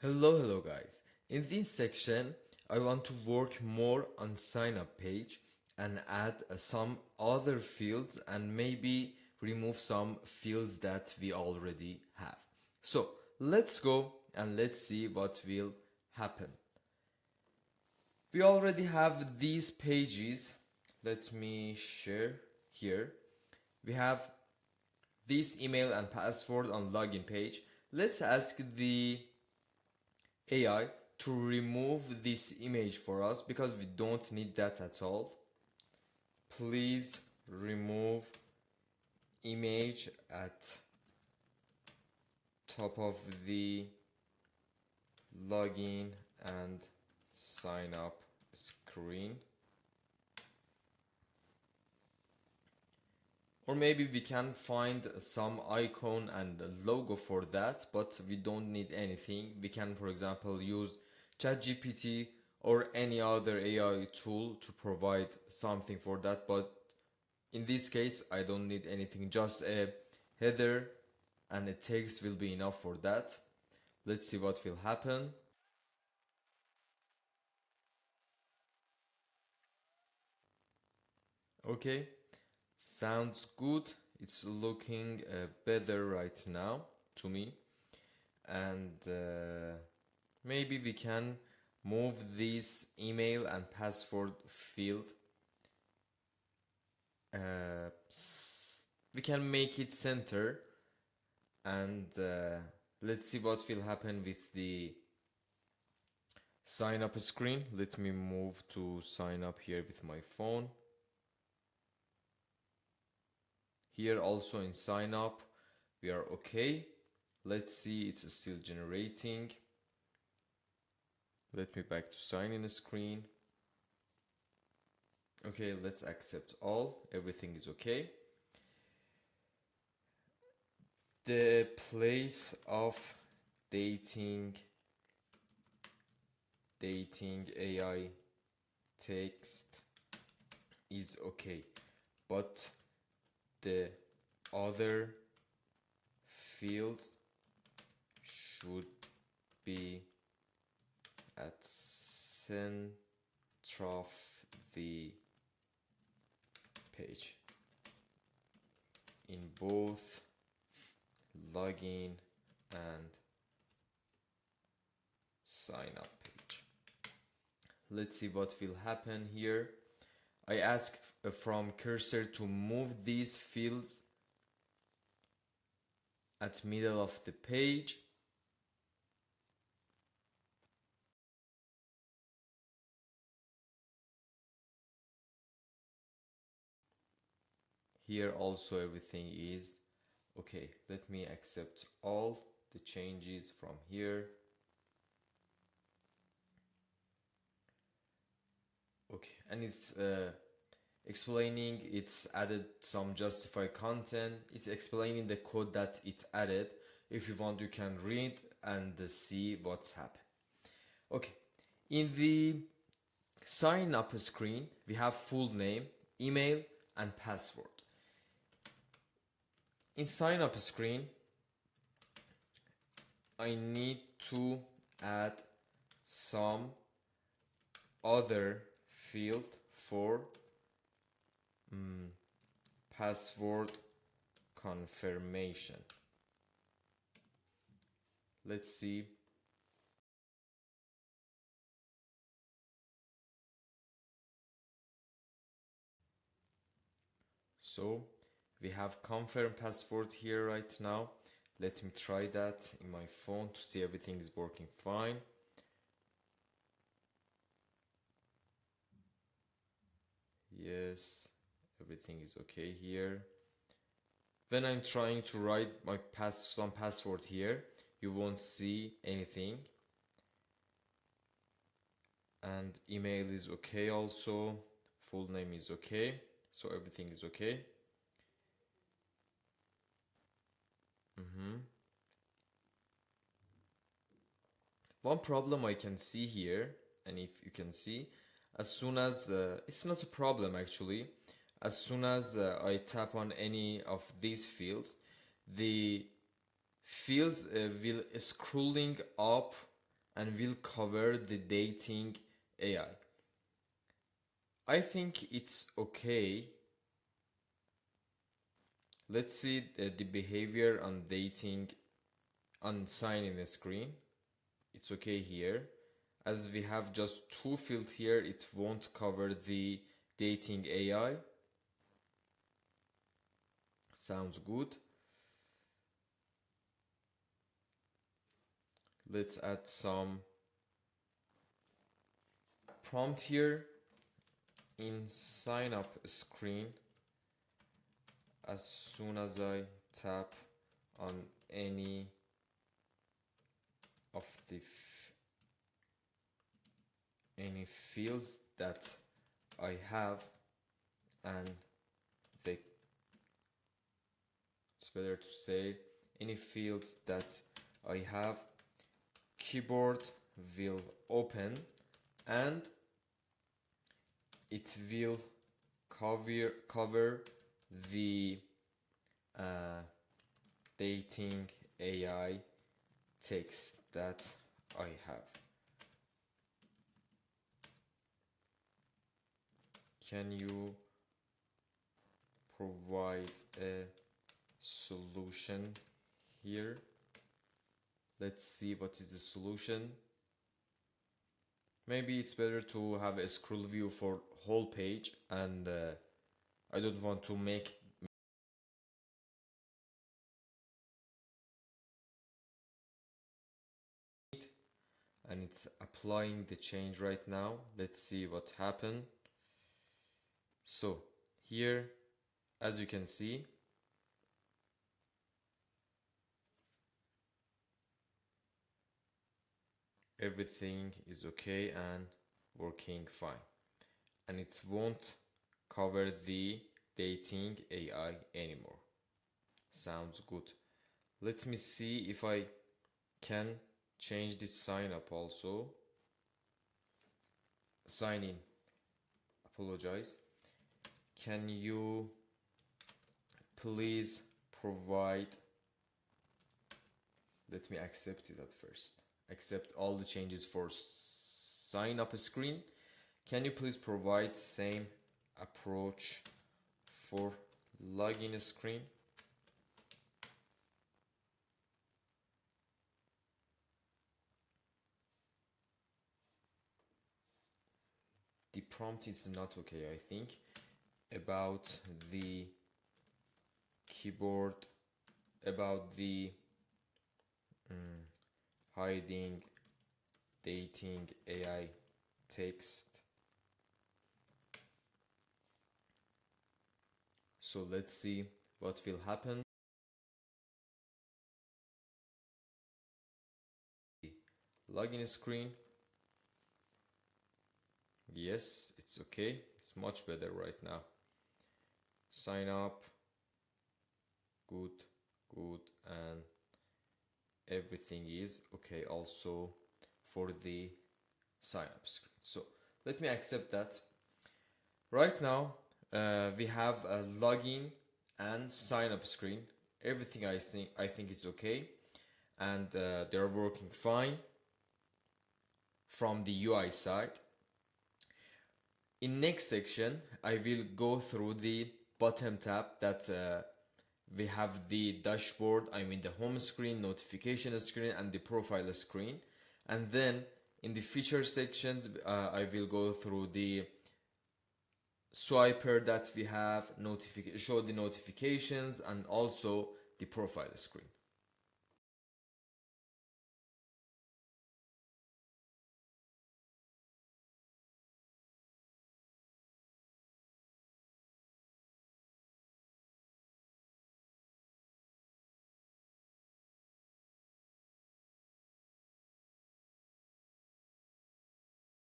Hello guys. In this section, I want to work more on sign up page and add some other fields and maybe remove some fields that we already have. So let's go and let's see what will happen. We already have these pages. Let me share here. We have this email and password on login page. Let's ask the AI to remove this image for us because we don't need that at all. Please remove image at top of the login and sign up screen. Or maybe we can find some icon and logo for that, but we don't need anything. We can, for example, use ChatGPT or any other AI tool to provide something for that, but in this case I don't need anything. Just a header and a text will be enough for that. Let's see what will happen. Okay, sounds good. It's looking better right now to me. And maybe we can move this email and password field. We can make it center, and let's see what will happen with the sign up screen. Let me move to sign up here with my phone. Here also in sign up we are okay. Let's see, it's still generating. Let me back to sign in screen. Okay, let's accept all. Everything is okay. The place of dating AI text is okay, but the other fields should be at center of the page in both login and sign up page. Let's see what will happen here. I asked from cursor to move these fields at middle of the page. Here also everything is okay. Let me accept all the changes from here. Okay, and it's explaining, it's added some justify content. It's explaining the code that it added. If you want, you can read and see what's happened. Okay, in the sign up screen we have full name, email and password. In sign up screen I need to add some other field for password confirmation. Let's see. So we have confirm password here right now. Let me try that in my phone to see everything is working fine. Yes, everything is okay here. When I'm trying to write my some password here, you won't see anything. And email is okay also. Full name is okay. So everything is okay. One problem I can see here, and if you can see, as soon as it's not a problem actually, as soon as I tap on any of these fields, the fields will scrolling up and we'll cover the dating AI. I think it's okay. Let's see the behavior on dating on sign-in screen. It's okay here. As we have just two fields here, it won't cover the dating AI. Sounds good. Let's add some prompt here in sign up screen. As soon as I tap on any of the any fields that I have, and it's better to say any fields that I have, keyboard will open and it will cover the dating AI text that I have. Can you provide a solution here? Let's see what is the solution. Maybe it's better to have a scroll view for whole page, and I don't want to make it, and it's applying the change right now. Let's see what happened. So here, as you can see, everything is okay and working fine, and it won't cover the dating AI anymore. Sounds good. Let me see if I can change this sign up also. Sign in. Apologize. Can you please provide, let me accept it at first. Accept all the changes for sign up screen. Can you please provide same approach for login screen? The prompt is not okay, I think. About the keyboard, about the hiding dating AI text. So let's see what will happen. Login screen. Yes, it's okay. It's much better right now. Sign up. Good, good, and everything is okay also for the sign up screen. So let me accept that. Right now we have a login and sign up screen. Everything I think is okay, and they're working fine from the UI side. In next section I will go through the bottom tab that we have the dashboard, I mean the home screen, notification screen, and the profile screen. And then in the feature sections I will go through the swiper that we have, show the notifications, and also the profile screen.